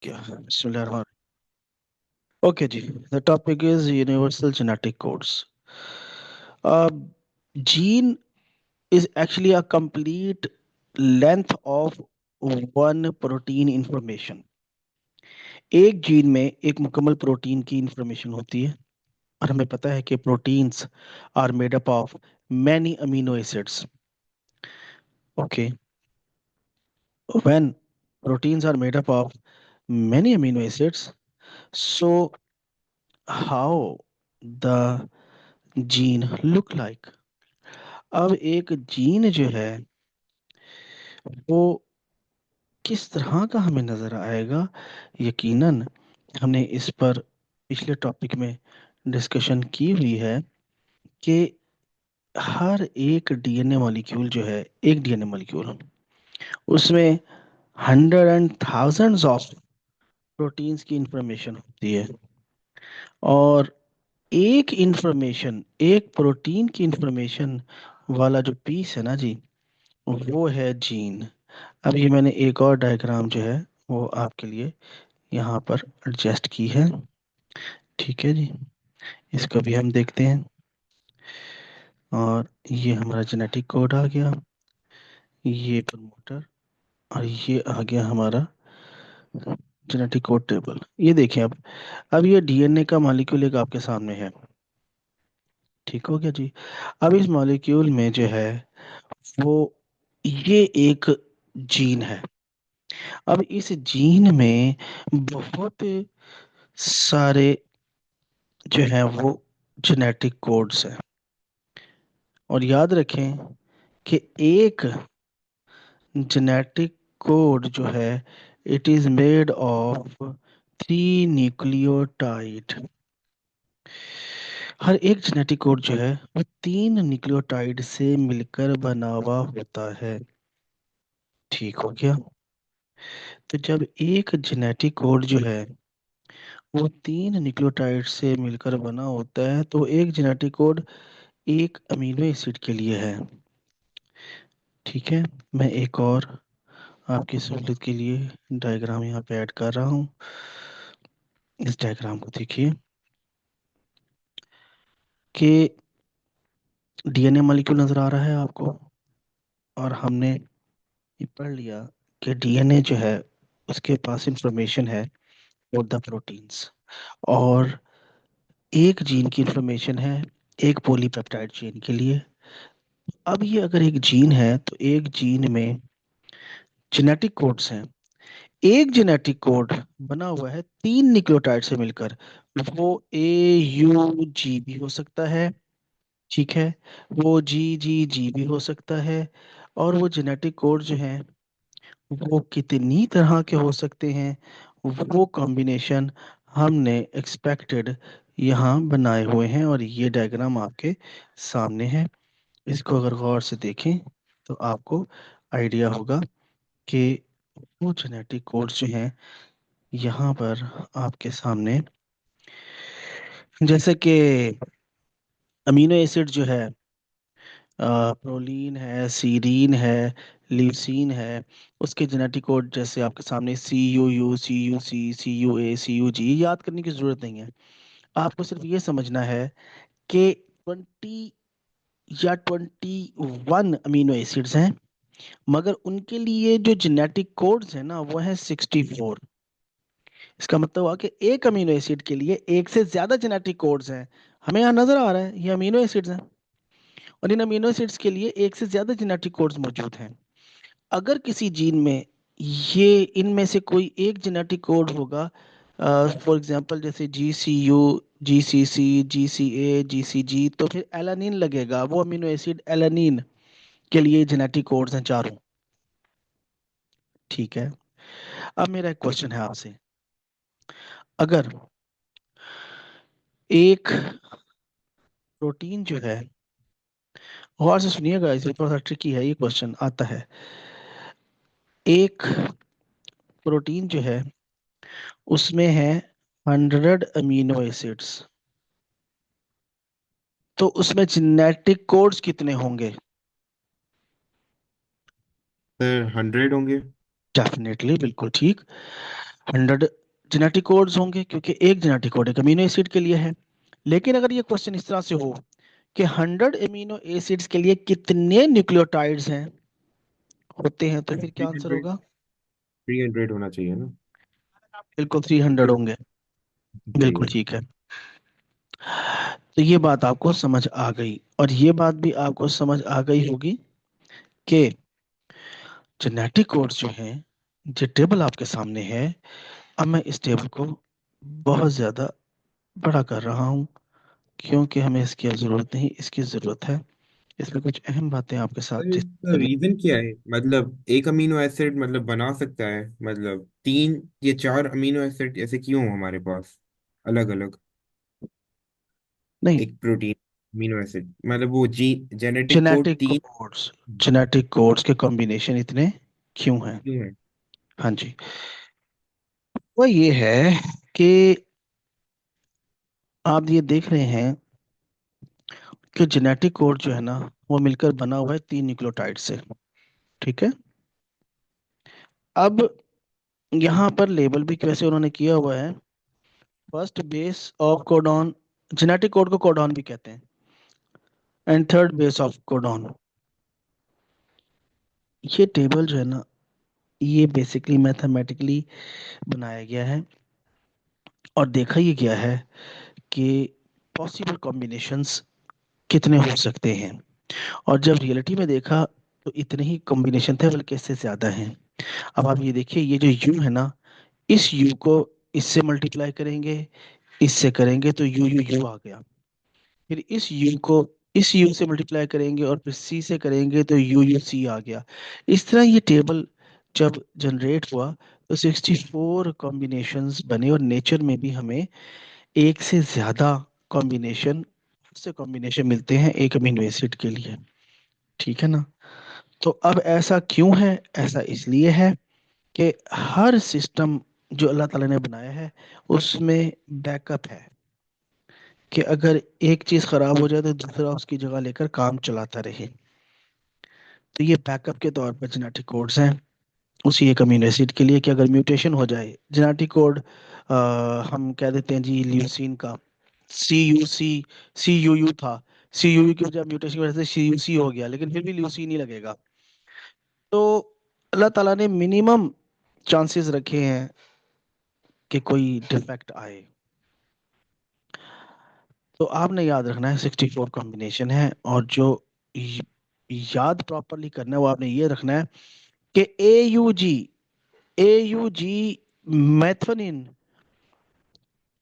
क्या बिस्मिल्लाह। ओके जी, the topic is universal genetic codes. Gene is actually a complete length of one protein information. एक gene में एक मुकम्मल प्रोटीन की इंफॉर्मेशन होती है. और हमें पता है कि proteins are made up of many amino acids. Okay, when proteins are made up of many amino acids, so how the gene look like? अब एक जीन जो है वो किस तरह का हमें नजर आएगा. यकीनन हमने इस पर पिछले टॉपिक में डिस्कशन की हुई है कि हर एक डीएनए मॉलिक्यूल जो है, एक डीएनए मॉलिक्यूल, उसमें hundred and thousands of proteins की इंफॉर्मेशन होती है. और एक इंफॉर्मेशन, एक प्रोटीन की इंफॉर्मेशन वाला जो पीस है ना जी, वो है जीन. अब ये मैंने एक और डायग्राम जो है वो आपके लिए यहाँ पर एडजस्ट की है. ठीक है जी, इसको भी हम देखते हैं. और ये हमारा जेनेटिक कोड आ गया, ये प्रमोटर, और ये आ गया हमारा जेनेटिक कोड टेबल. ये देखें. अब ये डीएनए का मॉलिक्यूल एक आपके सामने है. ठीक हो गया जी. अब इस मॉलिक्यूल में जो है वो ये एक जीन है. अब इस जीन में बहुत सारे जो है वो जेनेटिक कोड्स हैं. और याद रखें कि एक जेनेटिक कोड जो है, it is made of three nucleotide. हर एक जेनेटिक कोड जो है वो तीन न्यूक्लियोटाइड से मिलकर बना हुआ होता है. ठीक हो गया. तो जब एक जेनेटिक कोड जो है वो तीन न्यूक्लियोटाइड से मिलकर बना होता है तो एक जेनेटिक कोड एक अमीनो एसिड के लिए है. ठीक है, मैं एक और आपकी सहूलियत के लिए डायग्राम यहाँ पे ऐड कर रहा हूँ. इस डायग्राम को देखिए कि डीएनए मॉलिक्यूल नजर आ रहा है आपको. और हमने ये पढ़ लिया कि डीएनए जो है उसके पास इंफॉर्मेशन है और द प्रोटीन्स. और एक जीन की इंफॉर्मेशन है एक पॉलीपेप्टाइड चेन के लिए. अब ये अगर एक जीन है तो एक जीन में जेनेटिक कोड्स हैं. एक जेनेटिक कोड बना हुआ है तीन न्यूक्लियोटाइड से मिलकर. वो AUG भी हो सकता है. ठीक है, वो GGG भी हो सकता है. और वो जेनेटिक कोड जो हैं वो कितनी तरह के हो सकते हैं, वो कॉम्बिनेशन हमने एक्सपेक्टेड यहाँ बनाए हुए हैं. और ये डायग्राम आपके सामने है. इसको अगर गौर से देखें तो आपको आइडिया होगा कि वो जेनेटिक कोड्स जो हैं यहाँ पर आपके सामने, जैसे कि अमीनो एसिड जो है, प्रोलीन है, सीरीन है, ल्यूसीन है, उसके जेनेटिक कोड जैसे आपके सामने CUU, CUC, CUA, CUG. याद करने की जरूरत नहीं है. आपको सिर्फ ये समझना है कि 20 या 21 अमीनो एसिड्स हैं, मगर उनके लिए जो जेनेटिक कोड्स हैं ना वो है 64. इसका मतलब हुआ कि एक अमीनो एसिड के लिए एक से ज्यादा जेनेटिक कोड्स हैं. हमें यहाँ नजर आ रहा है ये अमीनो एसिड्स हैं. और इन अमीनो एसिड्स के लिए एक से ज्यादा जेनेटिक कोड्स मौजूद हैं. अगर किसी जीन में ये इनमें से कोई एक जेनेटिक कोड होगा, फॉर एग्जांपल जैसे GCU, GCC, GCA, GCG, तो फिर एलानिन लगेगा. वो अमीनो एसिड एलानिन के लिए जेनेटिक कोड्स हैं चारों. ठीक है. अब मेरा एक क्वेश्चन है आपसे. अगर एक प्रोटीन जो है, गौर से सुनिएगा, इसे थोड़ा सा ट्रिकी है, ये क्वेश्चन आता है. एक प्रोटीन जो है उसमें है 100 अमीनो एसिड्स, तो उसमें जेनेटिक कोड्स कितने होंगे? सर 100 होंगे. डेफिनेटली, बिल्कुल ठीक. 100 जेनेटिक कोड्स होंगे, क्योंकि एक जेनेटिक कोड एक अमीनो एसिड के लिए है। लेकिन अगर ये क्वेश्चन इस तरह से हो कि 100 अमीनो एसिड्स के लिए कितने न्यूक्लियोटाइड्स हैं होते हैं, तो फिर थ्री क्या आंसर हंड्रेड होगा? 300 होना चाहिए ना। बिल्कुल 300 बिल्कुल होंगे। सही बिल्कुल है। ठीक है। तो ये बात आपको समझ आ गई, और ये बात भी आपको समझ आ गई होगी कि जेनेटिक कोड्स जो हैं, जो टेबल आपके सामने है, अब मैं इस टेबल को बहुत ज़्यादा बड़ा कर रहा हूँ, क्योंकि हमें इसकी अब ज़रूरत नहीं, इसकी ज़रूरत है। इसमें कुछ अहम बातें आपके साथ तो इसका करनी। रीजन क्या है? मतलब एक अमीनो एसिड मतलब बना सकता है, मतलब तीन या चार अमीनो एसिड ऐसे क्यों हो हमारे पास अलग अलग? नहीं, एक प्रोटीन अमीनो एसिड मतलब वो जी जेनेटिक कोड जेनेटिक तीन कोड्स, जेनेटिक कोड्स के कॉम्बिनेशन इतने क्यों हैं? क्यों है? हाँ जी। वो ये है कि आप ये देख रहे हैं कि जेनेटिक कोड जो है ना, वो मिलकर बना हुआ है 3 न्यूक्लियोटाइड से। ठीक है। अब यहाँ पर लेबल भी कैसे उन्होंने किया हुआ है, first base of codon, genetic code को कोडॉन भी कहते हैं, and third base of codon. ये टेबल जो है ना, ये बेसिकली मैथमेटिकली बनाया गया है, और देखा ये गया है कि पॉसिबल कॉम्बिनेशंस कितने हो सकते हैं। और जब रियलिटी में देखा तो इतने ही कॉम्बिनेशन थे, बल्कि इससे ज्यादा हैं। अब आप ये देखिए, ये जो यू है ना, इस यू को इससे मल्टीप्लाई करेंगे, इससे करेंगे तो यू यू यू आ गया। फिर इस यू को इस यू से मल्टीप्लाई करेंगे और फिर सी से करेंगे तो यू यू सी आ गया। इस तरह ये टेबल जब जनरेट हुआ तो 64 कॉम्बिनेशंस बने, और नेचर में भी हमें एक से ज्यादा कॉम्बिनेशन से कॉम्बिनेशन मिलते हैं एक अमीनो एसिड के लिए। ठीक है ना? तो अब ऐसा क्यों है? ऐसा इसलिए है कि हर सिस्टम जो अल्लाह ताला ने बनाया है, उसमें बैकअप है, कि अगर एक चीज खराब हो जाए तो दूसरा उसकी जगह लेकर काम चलाता रहे। तो ये बैकअप के तौर पर जेनेटिक कोड्स हैं उसी एक अमीनो एसिड के लिए, कि अगर म्यूटेशन हो जाए जेनेटिक कोड, हम कह देते हैं जी ल्यूसीन का सी यू सी था, सी यू यू की वजह म्यूटेशन की वजह से सी यू सी हो गया, लेकिन फिर भी ल्यूसीन ही लगेगा। तो अल्लाह ताला ने मिनिमम चांसेस रखे हैं कि कोई डिफेक्ट आए। तो आपने याद रखना है 64 कॉम्बिनेशन है, और जो य- याद प्रॉपरली करना है वो आपने ये रखना है कि ए यू जी मैथनिन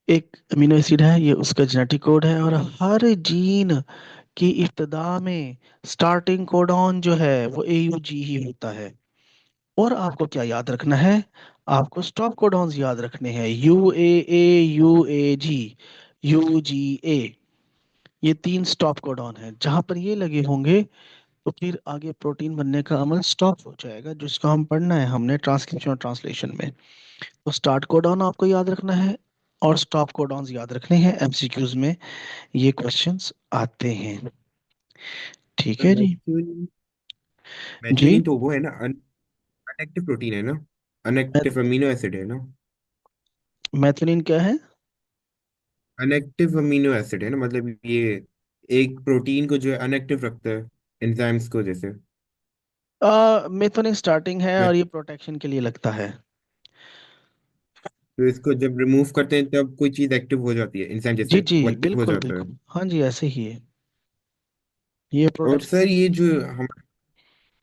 एक अमीनो एसिड है, ये उसका जेनेटिक कोड है, और हर जीन की इब्तदा में स्टार्टिंग कोडॉन जो है वो AUG ही होता है। और आपको क्या याद रखना है? आपको स्टॉप कोडॉन्स याद रखने हैं, UAA, UAG, UGA। ये 3 स्टॉप कोडॉन है, जहां पर ये लगे होंगे तो फिर आगे प्रोटीन बनने का अमल स्टॉप हो जाएगा, जिसको हम पढ़ना है हमने ट्रांसक्रिप्शन और ट्रांसलेशन में। तो स्टार्ट कोडॉन आपको याद रखना है, और स्टॉप कोडॉन्स याद रखने हैं, MCQs में ये क्वेश्चंस आते हैं। ठीक है जी। मैथ्यून जी। मैथ्यूनिन तो वो है ना, अनएक्टिव प्रोटीन है ना, अनएक्टिव अमीनो एसिड है ना। मैथनीन क्या है? अनएक्टिव अमीनो एसिड है ना, मतलब ये एक प्रोटीन को जो है अनएक्टिव रखता है एंजाइम्स को जैसे। मेथोनिन स्टार्टिंग है, मैं और ये प्रोटेक्शन के लिए लगता है। तो इसको जब रिमूव करते हैं तब कोई चीज एक्टिव हो जाती है, इंसान जी जैसे जी, वो एक्टिव हो बिल्कुल जाता है। बिल्कुल, हाँ जी, ऐसे ही है, ये और प्रोटेक्शन। सर ये जो हम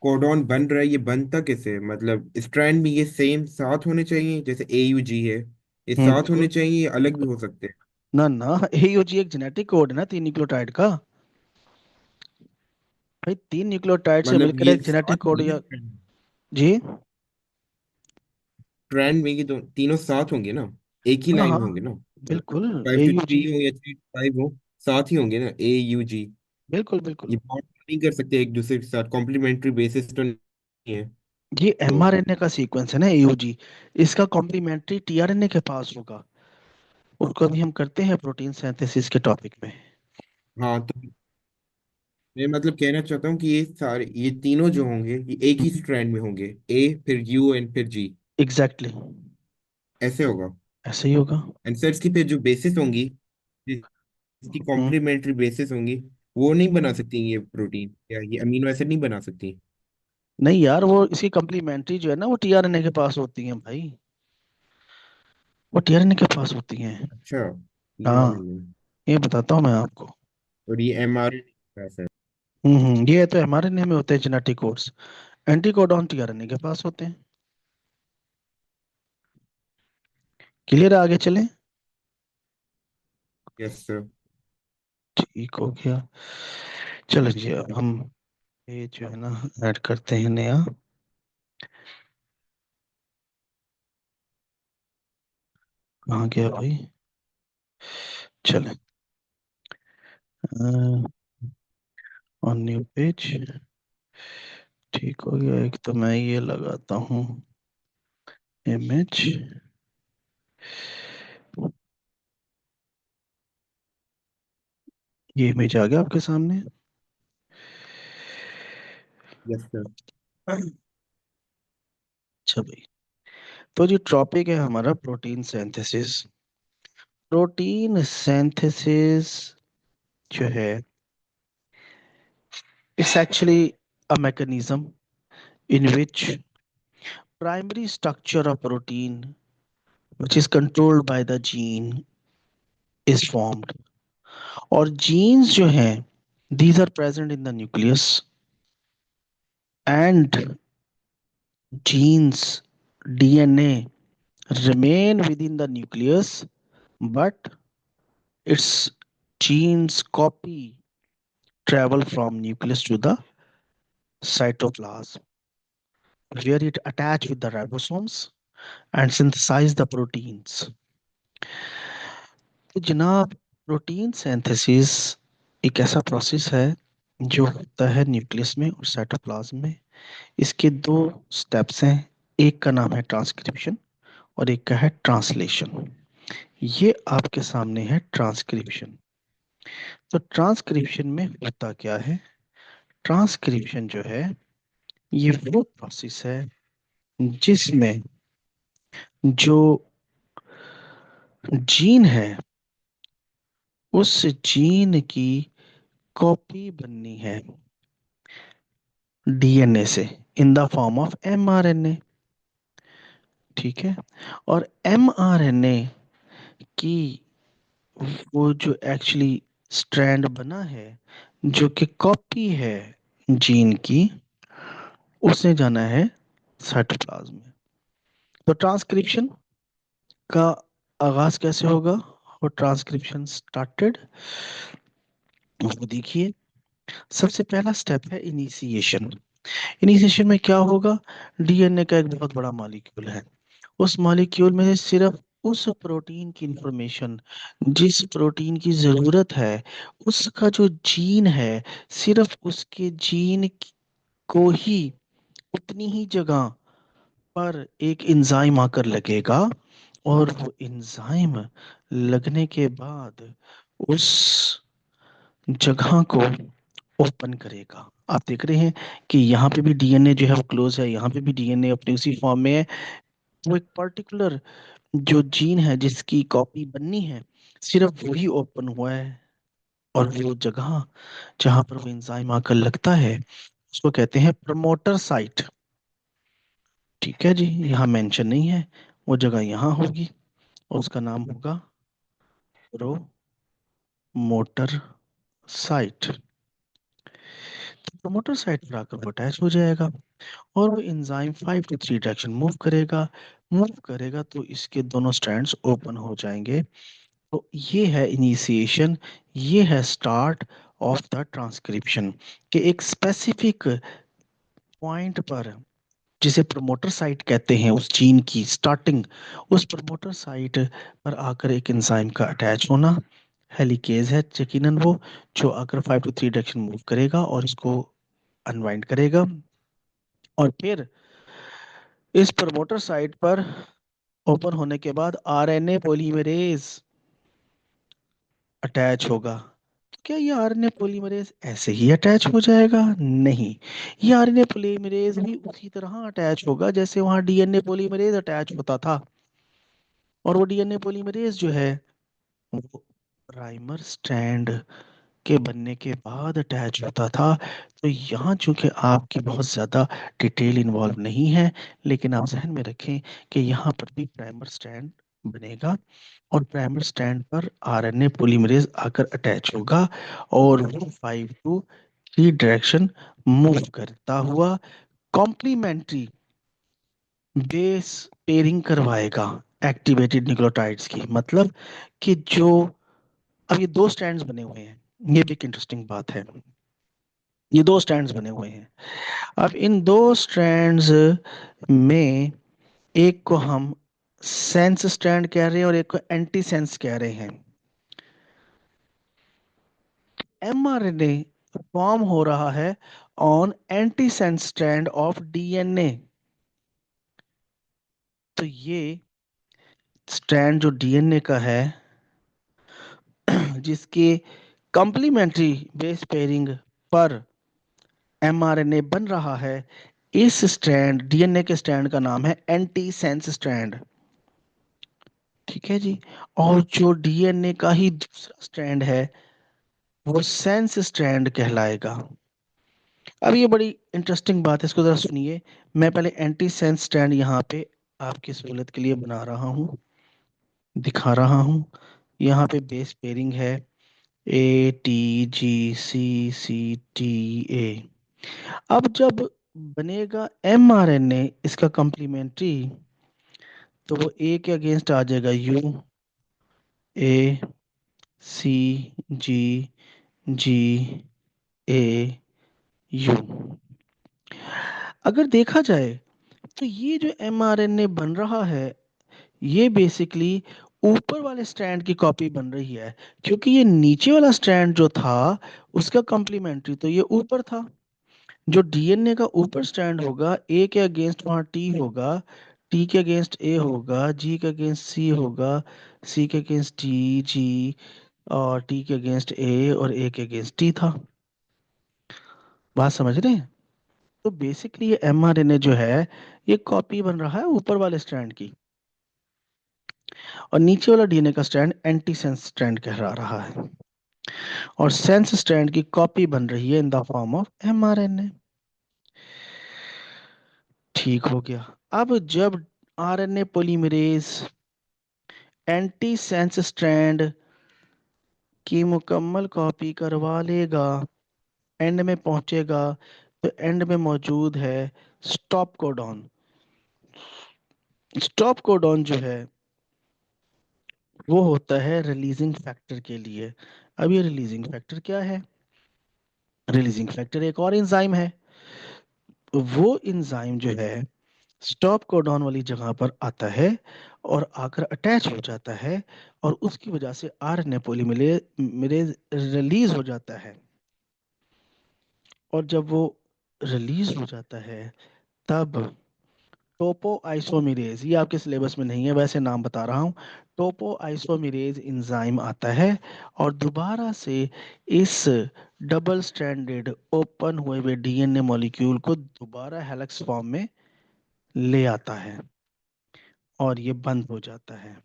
कोडॉन बन रहा है ये बनता कैसे है? मतलब स्ट्रैंड भी ये सेम साथ होने चाहिए जैसे AUG है, ये साथ बिल्कुल। होने चाहिए, ये अलग भी हो सकते हैं? ना ना, AUG एक जेनेटिक कोड है ना, 3 न्यूक्लियोटाइड का। भाई 3 न्यूक्लियोटाइड से मतलब मिलकर ये एक साथ जेनेटिक कोड होंगे या। जी। स्ट्रैंड में, ये तो तीनों साथ होंगे ना, एक ही हाँ लाइन हाँ, में होंगे ना? बिल्कुल। 5 to 3 AUG, हो या 3 to 5 हो, साथ ही होंगे ना AUG। बिल्कुल बिल्कुल। ये बॉन्ड नहीं कर सकते एक दूसरे के साथ, कॉम्प्लीमेंट्री बेसिस तो नहीं है। ये तो mRNA का सीक्वेंस है ना AUG, इसका कॉम्प्लीमेंट्री tRNA के पास होगा। उसको भी हम करते हैं प्रोटीन सिंथेसिस के टॉपिक में। हाँ, तो मैं मतलब कहना चाहता हूँ कि ये तीनों जो होंगे ये एक ही स्ट्रैंड में होंगे, A फिर U एंड फिर G। Exactly exactly. ऐसे होगा। ऐसे ही होगा। एंड सर इसकी फिर जो बेसिस होंगी, इसकी हम्म। कॉम्प्लीमेंट्री बेसिस होंगी, वो नहीं बना सकती ये प्रोटीन, या ये अमीनो एसिड नहीं बना सकती? नहीं यार, वो इसकी कंप्लीमेंट्री जो है ना, वो टीआरएनए के पास होती है भाई। वो टीआरएनए के पास होती हैं। अच्छा, ये वाला हाँ, नहीं। ये बताता हूँ मैं आपको। और ये mRNA सर? ये तो एमआरएनए में होते हैं जेनेटिक कोड्स। एंटीकोडॉन टीआरएनए के पास होते हैं। क्लियर है, आगे चलें। Yes sir. ठीक हो गया। चलो जी, अब हम ये जो है ना ऐड करते हैं नया। कहाँ गया भाई? चले, ऑन न्यू पेज। ठीक हो गया। एक तो मैं ये लगाता हूँ इमेज। ये इमेज आ गया आपके सामने। Yes sir. अच्छा भाई, तो जो टॉपिक है हमारा प्रोटीन सिंथेसिस। प्रोटीन सिंथेसिस जो है, it's actually a mechanism in which primary structure of protein, which is controlled by the gene, is formed. और genes जो हैं, these are present in the nucleus, and genes, DNA, remain within the nucleus, but its genes copy travel from nucleus to the cytoplasm, where it attach with the ribosomes and synthesize the proteins. तो जनाब, protein synthesis एक ऐसा process है जो होता है nucleus में और साइटोप्लाज्म में। इसके दो स्टेप्स हैं। एक का नाम है ट्रांसक्रिप्शन और एक का है ट्रांसलेशन। ये आपके सामने है ट्रांसक्रिप्शन। तो ट्रांसक्रिप्शन में होता क्या है? ट्रांसक्रिप्शन जो है, ये वो प्रोसेस है जिसमें जो जीन है, उस जीन की कॉपी बननी है डीएनए से, in the form of mRNA. ठीक है। और एमआरएनए की वो जो एक्चुअली स्ट्रैंड बना है, जो कि कॉपी है जीन की, उसने जाना है साइटोप्लाज्म में। तो ट्रांसक्रिप्शन का आगाज कैसे होगा? वो ट्रांसक्रिप्शन स्टार्टेड, वो देखिए। सबसे पहला स्टेप है इनिशिएशन। इनिशिएशन में क्या होगा? डीएनए का एक बहुत बड़ा मॉलिक्यूल है। उस मॉलिक्यूल में सिर्फ उस प्रोटीन की इंफॉर्मेशन, जिस प्रोटीन की जरूरत है, उसका जो जीन है, सिर्फ उसके जीन को ही उतनी ही जगह पर एक एंजाइम आकर लगेगा। और वो एंजाइम लगने के बाद उस जगह को ओपन करेगा। आप देख रहे हैं कि यहाँ पे भी डीएनए जो है वो क्लोज है, यहाँ पे भी डीएनए अपनी उसी फॉर्म में है। वो एक पर्टिकुलर जो जीन है जिसकी कॉपी बननी है, सिर्फ वही ओपन हुआ है। और वो जगह जहां पर वो एंजाइम आकर लगता है, उसको कहते हैं प्रमोटर साइट। ठीक है जी, यहाँ मेंशन नहीं है। वो जगह यहाँ होगी और उसका नाम होगा प्रोमोटर साइट। तो प्रमोटर साइट पर आकर वो अटैच हो जाएगा और वो एंजाइम 5 to 3 डायरेक्शन मूव करेगा तो इसके दोनों स्ट्रैंड्स ओपन हो जाएंगे। तो ये है इनिशिएशन, ये है स्टार्ट ऑफ द ट्रांसक्रिप्शन के एक स्पेसिफिक पॉइंट पर, जिसे प्रमोटर साइट कहते हैं, उस जीन की स्टार्टिंग, उस प्रमोटर साइट पर आकर एक एंजाइम का अटैच होना। हेलिकेज है यकीनन वो, जो आकर 5 to 3 डायरेक्शन मूव करेगा और इसको अनवाइंड करेगा। और फिर इस प्रमोटर साइट पर ओपन होने के बाद आरएनए पॉलीमरेज अटैच होगा। तो क्या ये आरएनए पॉलीमरेज ऐसे ही अटैच हो जाएगा? नहीं, ये आरएनए पॉलीमरेज भी उसी तरह अटैच होगा जैसे वहां डीएनए पॉलीमरेज अटैच होता था। और वो डीएनए पॉलीमरेज जो है वो प्राइमर स्ट्रैंड के बनने के बाद अटैच होता था। तो यहाँ चूंकि आपकी बहुत ज़्यादा डिटेल इन्वॉल्व नहीं है, लेकिन आप जहन में रखें कि यहाँ पर भी प्राइमर स्ट्रैंड बनेगा और प्राइमर स्ट्रैंड पर आरएनए पॉलीमरेज आकर अटैच होगा और वो 5 to 3 डायरेक्शन मूव करता हुआ कॉम्प्लीमेंट्री बेस पेयरिंग करवाएगा एक्टिवेटेड न्यूक्लियोटाइड्स की। मतलब कि जो अब ये दो स्ट्रैंड्स बने हुए हैं, ये भी एक इंटरेस्टिंग बात है। ये दो स्ट्रैंड्स बने हुए हैं। अब इन दो स्ट्रैंड्स में एक को हम सेंस स्ट्रैंड कह रहे हैं और एक को एंटी सेंस कह रहे हैं। एमआरएनए फॉर्म हो रहा है on anti sense strand of DNA. तो ये स्ट्रैंड जो डीएनए का है जिसके कंप्लीमेंट्री बेस पेयरिंग पर एमआरएनए बन रहा है, इस स्ट्रैंड डीएनए के स्ट्रैंड का नाम है एंटी सेंस स्ट्रैंड। ठीक है जी। और जो डीएनए का ही दूसरा स्ट्रैंड है वो सेंस स्ट्रैंड कहलाएगा। अब ये बड़ी इंटरेस्टिंग बात है, इसको जरा सुनिए। मैं पहले एंटी सेंस स्ट्रैंड यहाँ पे आपकी सहूलत के लिए बना रहा हूँ, दिखा रहा हूँ। यहाँ पे बेस पेयरिंग है ATGC, CT A। अब जब बनेगा mRNA इसका कम्प्लीमेंट्री, तो वो ए के अगेंस्ट आ जाएगा UACGGAU। अगर देखा जाए तो ये जो mRNA बन रहा है ये बेसिकली ऊपर वाले स्ट्रैंड की कॉपी बन रही है, क्योंकि ये नीचे वाला स्ट्रैंड जो था उसका कम्प्लीमेंट्री तो ये ऊपर था। जो डीएनए का ऊपर स्टैंड होगा, ए के अगेंस्ट वहां टी होगा, टी के अगेंस्ट ए होगा, जी के अगेंस्ट सी होगा, सी के अगेंस्ट टी, जी, और टी के अगेंस्ट ए और ए के अगेंस्ट टी था। बात समझ रहे हैं? तो बेसिकली ये एमआरएनए जो है ये कॉपी बन रहा है ऊपर वाले स्ट्रैंड की, और नीचे वाला डीएनए का स्ट्रैंड एंटी सेंस स्ट्रैंड कहला रहा है, और सेंस स्ट्रैंड की कॉपी बन रही है in the form of mRNA. ठीक हो गया। अब जब RNA polymerase anti sense strand की मुकम्मल कॉपी करवा लेगा, एंड में पहुंचेगा, तो एंड में मौजूद है स्टॉप कोडॉन। स्टॉप कोडॉन जो है वो होता है रिलीजिंग फैक्टर के लिए। अब ये रिलीजिंग फैक्टर क्या है? रिलीजिंग फैक्टर एक और एंजाइम है। वो एंजाइम जो है स्टॉप कोडॉन वाली जगह पर आता है और आकर अटैच हो जाता है, और उसकी वजह से आरएनए पॉलीमरेज रिलीज हो जाता है। और जब वो रिलीज हो जाता है तब टोपो आइसोमेरेज, ये आपके सिलेबस में नहीं है वैसे नाम बता रहा हूँ, टोपो आइसोमेरेज एंजाइम आता है और दोबारा से इस डबल स्ट्रैंडेड ओपन हुए हुए डीएनए मॉलिक्यूल को दोबारा हेलिक्स फॉर्म में ले आता है और ये बंद हो जाता है।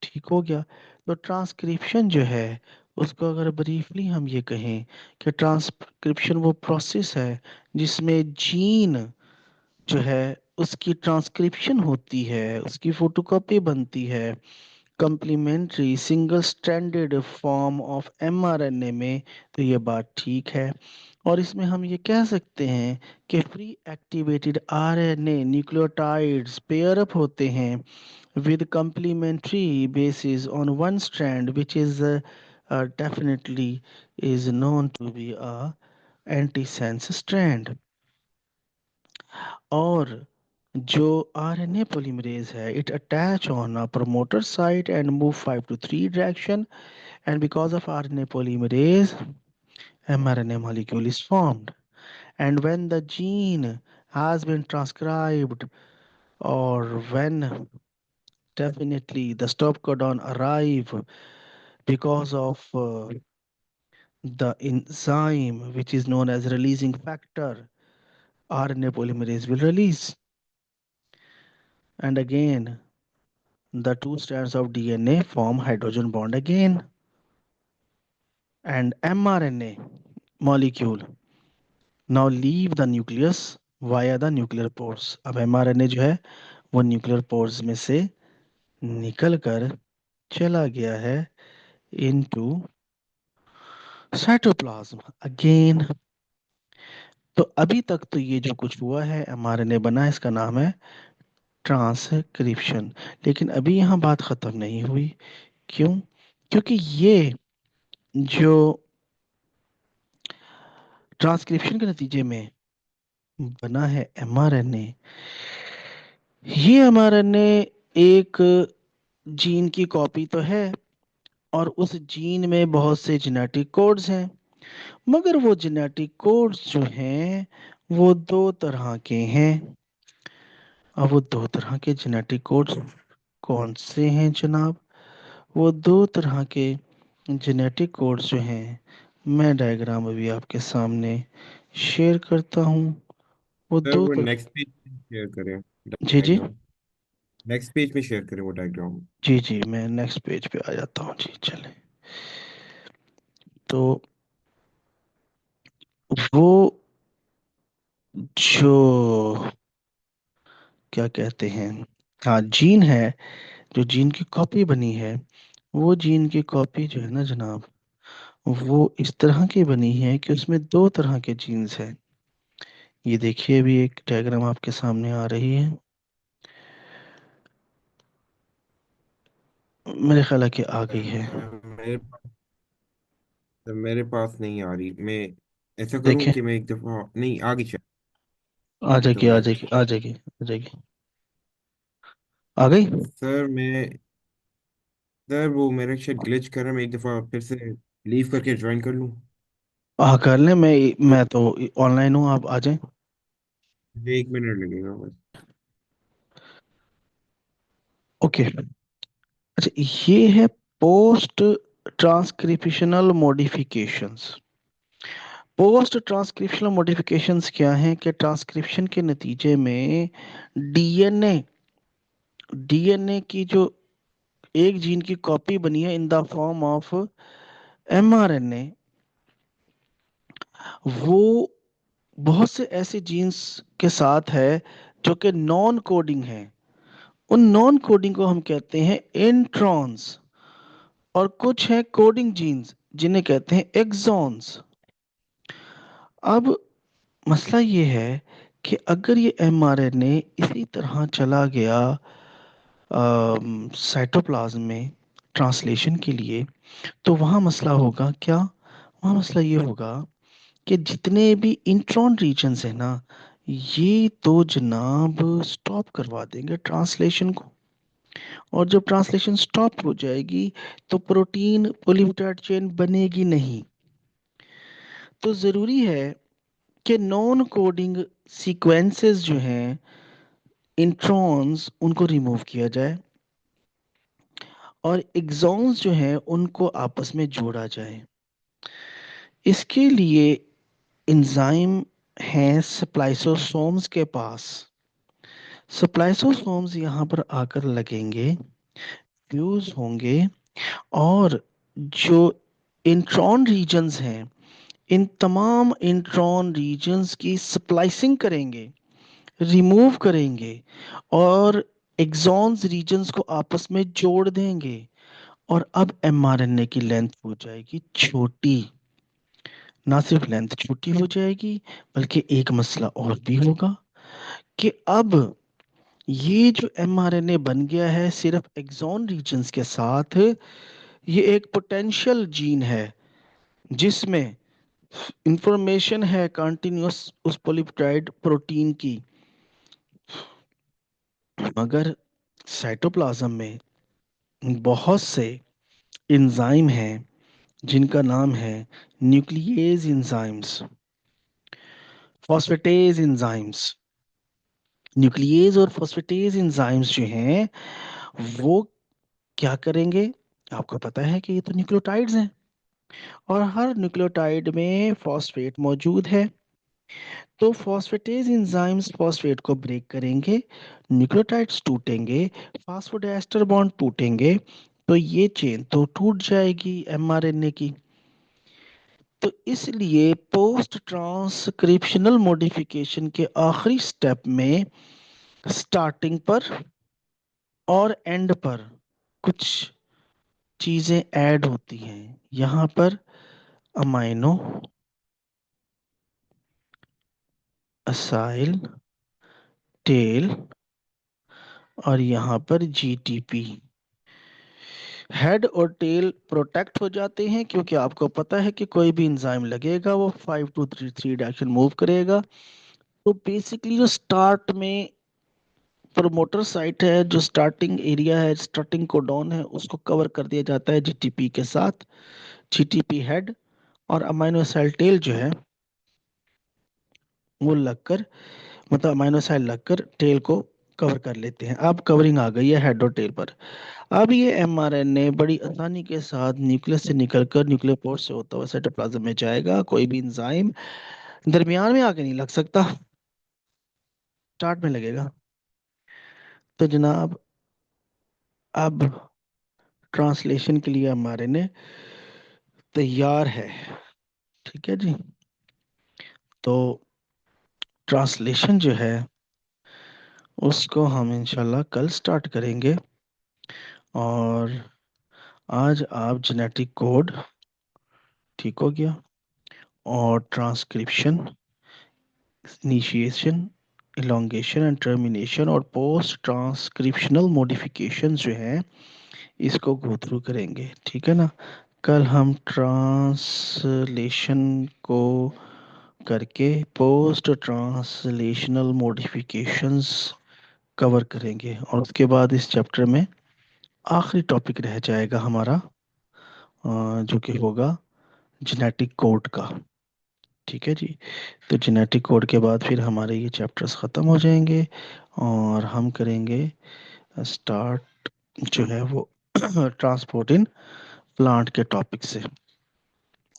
ठीक हो गया। तो ट्रांसक्रिप्शन जो है उसको अगर ब्रीफली हम ये कहें कि ट्रांसक्रिप्शन वो प्रोसेस है जिसमें जीन जो है उसकी ट्रांसक्रिप्शन होती है, उसकी फोटोकॉपी बनती है complementary single stranded form of mRNA में। तो ये बात ठीक है। और इसमें हम ये कह सकते हैं कि free activated RNA nucleotides pair up होते हैं with complementary bases on one strand, which is definitely is known to be a antisense strand। और जो RNA polymerase है it attach on a promoter site and move 5 to 3 direction, and because of RNA polymerase mRNA molecule is formed, and when the gene has been transcribed, or when definitely the stop codon arrive because of the enzyme which is known as releasing factor, RNA polymerase will release. And again, The two strands of DNA form hydrogen bond again, and mRNA molecule now leave the nucleus via the nuclear pores. अब mRNA जो है वो nuclear pores में से निकल कर चला गया है इनटू साइटोप्लाज्म अगेन। तो अभी तक तो ये जो कुछ हुआ है mRNA बना, इसका नाम है ट्रांसक्रिप्शन। लेकिन अभी यहाँ बात खत्म नहीं हुई। क्यों? क्योंकि ये जो ट्रांसक्रिप्शन के नतीजे में बना है mRNA, ये mRNA एक जीन की कॉपी तो है, और उस जीन में बहुत से जेनेटिक कोड्स हैं, मगर वो जेनेटिक कोड्स जो हैं वो दो तरह के हैं। अब वो दो तरह के जेनेटिक कोड्स कौन से हैं जनाब? वो दो तरह के जेनेटिक कोड्स जो हैं, मैं डायग्राम अभी आपके सामने शेयर करता हूँ। वो सर दो वो तरह। नेक्स्ट पेज में शेयर करें जी जी। डायग्राम। नेक्स्ट पेज में शेयर करें वो डायग्राम। जी जी, मैं नेक्स्ट पेज पे आ जाता हूँ जी, चले। तो वो जो क्या कहते हैं, हाँ जीन है, जो जीन की कॉपी बनी है, वो जीन की कॉपी जो है ना जनाब, वो इस तरह की बनी है कि उसमें दो तरह के जीन्स हैं। ये देखिए अभी एक डायग्राम आपके सामने आ रही है, मेरे ख्याल है कि आ गई है। मेरे पास नहीं आ रही। मैं ऐसा करूं देखें, कि मैं एक दफा नहीं आ गई शायद। आ एक दो जाएगी आ मिनट। जाएगी आ जाएगी आ जाएगी। आ गई। सर मैं सर वो मेरा शायद ग्लिच कर रहा है। मैं एक दफा फिर से लीव करके ज्वाइन कर लूं। हाँ कर लें, सर मैं तो ऑनलाइन हूँ, आप आ जाएं। मुझे 1 मिनट लगेगा बस। ओके। अच्छा, ये है post transcriptional modifications. Post transcriptional modifications क्या हैं? कि ट्रांसक्रिप्शन के नतीजे में डीएनए डीएनए की जो एक जीन की कॉपी बनी है in the form of mRNA, वो बहुत से ऐसे जीन्स के साथ है जो कि नॉन कोडिंग है। उन नॉन कोडिंग को हम कहते हैं इंट्रॉन्स, और कुछ है कोडिंग जीन्स जिन्हें कहते हैं एक्सॉन्स। अब मसला ये है कि अगर ये एमआरएनए इसी तरह चला गया साइटोप्लाज्म में ट्रांसलेशन के लिए, तो वहाँ मसला होगा क्या? वहाँ मसला ये होगा कि जितने भी इंट्रॉन रीजन्स है ना, ये तो जनाब स्टॉप करवा देंगे ट्रांसलेशन को। और जब ट्रांसलेशन स्टॉप हो जाएगी तो प्रोटीन पॉलीपेप्टाइड चेन बनेगी नहीं। तो ज़रूरी है कि नॉन कोडिंग सीक्वेंसेस जो हैं, इंट्रॉन्स, उनको रिमूव किया जाए, और एक्सॉन्स जो हैं उनको आपस में जोड़ा जाए। इसके लिए एंजाइम हैं स्प्लाइसोसोम्स के पास। स्प्लाइसोसोम्स यहाँ पर आकर लगेंगे, फ्यूज होंगे, और जो इंट्रॉन रीजन्स हैं, इन तमाम इंट्रॉन रीजन्स की स्प्लाइसिंग करेंगे, रिमूव करेंगे, और एक्सॉन्स रीजन्स को आपस में जोड़ देंगे। और अब एमआरएनए की लेंथ हो जाएगी छोटी। ना सिर्फ लेंथ छोटी हो जाएगी, बल्कि एक मसला और भी होगा कि अब ये जो एमआरएनए बन गया है सिर्फ एक्सॉन रीजन्स के साथ, ये एक पोटेंशियल जीन है जिसमें इंफॉर्मेशन है कंटिन्यूस उस पॉलीपेप्टाइड प्रोटीन की। मगर साइटोप्लाज्म में बहुत से एंजाइम हैं जिनका नाम है nuclease enzymes, phosphatase enzymes. Nuclease और फॉस्फेटेज एंजाइम्स जो हैं वो क्या करेंगे? आपको पता है कि ये तो न्यूक्लियोटाइड्स हैं, और हर न्यूक्लियोटाइड में फॉस्फेट मौजूद है। तो फॉस्फेटेज एंजाइम्स फॉस्फेट को ब्रेक करेंगे, न्यूक्लियोटाइड्स टूटेंगे, फास्फोडाइस्टर बॉन्ड टूटेंगे, तो ये चेन तो टूट जाएगी एमआरएनए की। तो इसलिए पोस्ट ट्रांसक्रिप्शनल मॉडिफिकेशन के आखिरी स्टेप में स्टार्टिंग पर और एंड पर कुछ चीजें ऐड होती हैं। यहाँ पर अमाइनो असाइल टेल और यहाँ पर जीटीपी। हेड और टेल प्रोटेक्ट हो जाते हैं क्योंकि आपको पता है कि कोई भी इंजाइम लगेगा वो 5 to 3 डायरेक्शन मूव करेगा। तो बेसिकली जो स्टार्ट में प्रोमोटर साइट है, जो स्टार्टिंग एरिया है, स्टार्टिंग कोडॉन है, उसको कवर कर दिया जाता है जीटीपी के साथ। जीटीपी हेड और अमाइनो एसिड टेल जो है वो लगकर, मतलब अमाइनो एसिड लगकर टेल को कवर कर लेते हैं। अब कवरिंग आ गई है हेड और टेल पर। अब ये एमआरएनए बड़ी आसानी के साथ न्यूक्लियस से निकलकर न्यूक्लियर पोर्ट से होता हुआ साइटोप्लाज्म में जाएगा। कोई भी इंजाइम दरमियान में आके नहीं लग सकता, स्टार्ट में लगेगा। तो जनाब अब ट्रांसलेशन के लिए एमआरएनए तैयार है। ठीक है जी। तो ट्रांसलेशन जो है उसको हम इंशाल्लाह कल स्टार्ट करेंगे। और आज आप जेनेटिक कोड ठीक हो गया, और transcription, initiation, elongation and termination और पोस्ट ट्रांसक्रिप्शनल मॉडिफिकेशन जो है इसको गो थ्रू करेंगे। ठीक है ना। कल हम ट्रांसलेशन को करके पोस्ट ट्रांसलेशनल मॉडिफिकेशंस कवर करेंगे, और उसके बाद इस चैप्टर में आखिरी टॉपिक रह जाएगा हमारा, जो कि होगा जेनेटिक कोड का। ठीक है जी। तो जेनेटिक कोड के बाद फिर हमारे ये चैप्टर्स ख़त्म हो जाएंगे और हम करेंगे स्टार्ट जो है वो ट्रांसपोर्ट इन प्लांट के टॉपिक से।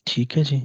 ठीक है जी।